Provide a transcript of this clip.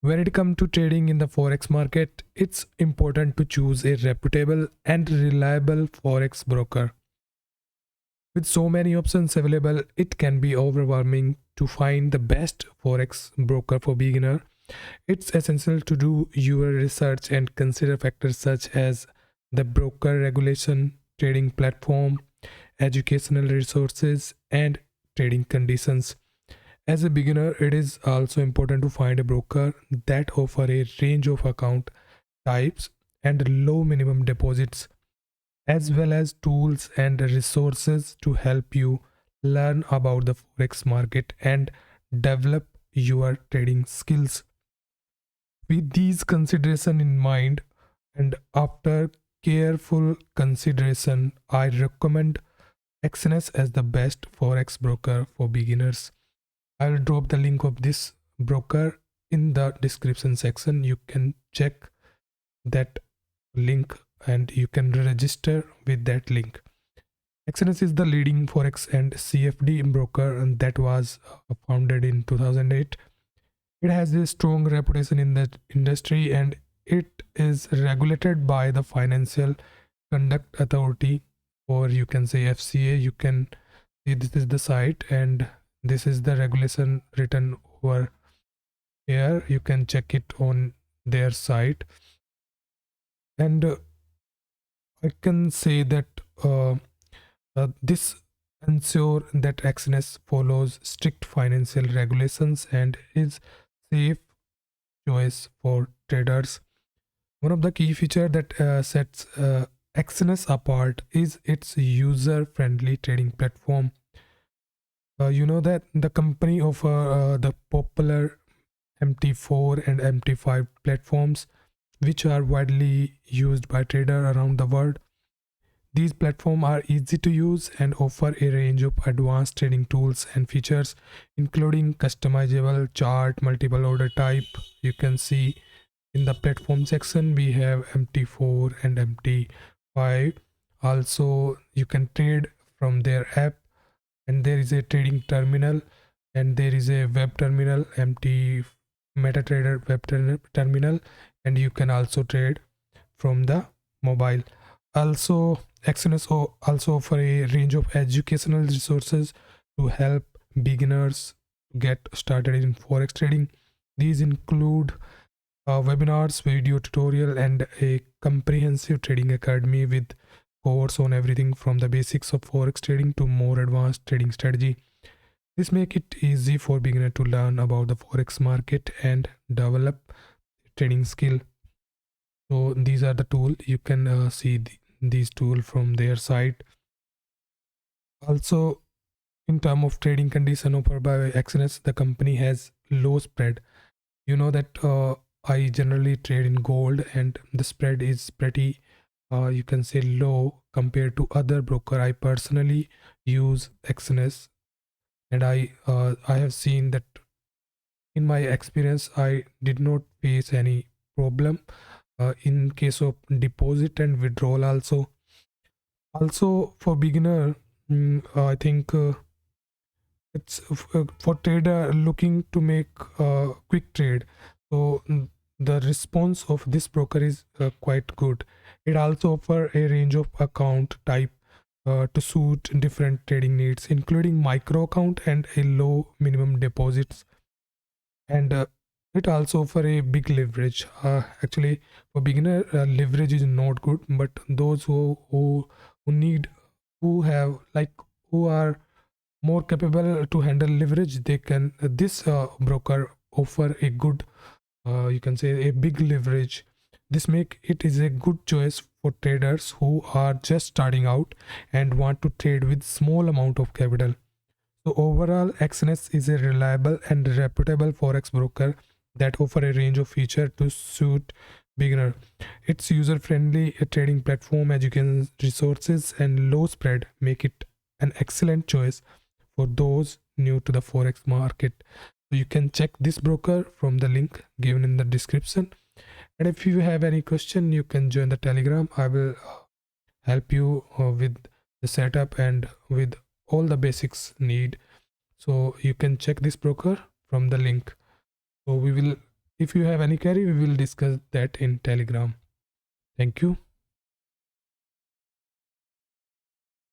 When it comes to trading in the forex market, it's important to choose a reputable and reliable forex broker. With so many options available, it can be overwhelming to find the best forex broker for beginner. It's essential to do your research and consider factors such as the broker regulation, trading platform, educational resources, and trading conditions. As a beginner, it is also important to find a broker that offer a range of account types and low minimum deposits, as well as tools and resources to help you learn about the forex market and develop your trading skills. With these consideration in mind, and after careful consideration, I recommend XNS as the best forex broker for beginners. I will drop the link of this broker in the description section. You can check that link and you can register with that link. XNS is the leading forex and CFD broker and that was founded in 2008. It has a strong reputation in the industry and it is regulated by the Financial Conduct Authority, or you can say FCA. You can see this is the site and this is the regulation written over here. You can check it on their site. And I can say that this ensure that XNS follows strict financial regulations and is safe choice for traders. One of the key features that sets XNS apart is its user-friendly trading platform. You know that the company offer the popular MT4 and MT5 platforms, which are widely used by traders around the world. These platforms are easy to use and offer a range of advanced trading tools and features, including customizable chart, multiple order type. You can see in the platform section we have MT4 and MT5. Also, you can trade from their app, and there is a trading terminal and there is a web terminal, MT MetaTrader web terminal, and you can also trade from the mobile. Also, XNS also offer a range of educational resources to help beginners get started in forex trading. These include webinars, video tutorial, and a comprehensive trading academy with course on everything from the basics of forex trading to more advanced trading strategy. This make it easy for beginner to learn about the forex market and develop trading skill. So these are the tool. You can see these tool from their site. Also, in term of trading condition offered by XNS, the company has low spread. You know that I generally trade in gold and the spread is pretty you can say low compared to other broker. I personally use XNS and I have seen that in my experience I did not face any problem in case of deposit and withdrawal. Also for beginner, I think it's for trader looking to make quick trade. So the response of this broker is quite good. It also offer a range of account type to suit different trading needs, including micro account and a low minimum deposits. And it also offer a big leverage. Actually, for beginner, leverage is not good, but those who need, who have like, who are more capable to handle leverage, they can this broker offer a good you can say a big leverage. This make it is a good choice for traders who are just starting out and want to trade with small amount of capital. So overall, XNS is a reliable and reputable forex broker that offer a range of features to suit beginner. Its user-friendly trading platform, education resources, and low spread make it an excellent choice for those new to the forex market. So you can check this broker from the link given in the description. And if you have any question, you can join the Telegram. I will help you with the setup and with all the basics need. So you can check this broker from the link. So we will If you have any query, we will discuss that in Telegram. Thank you.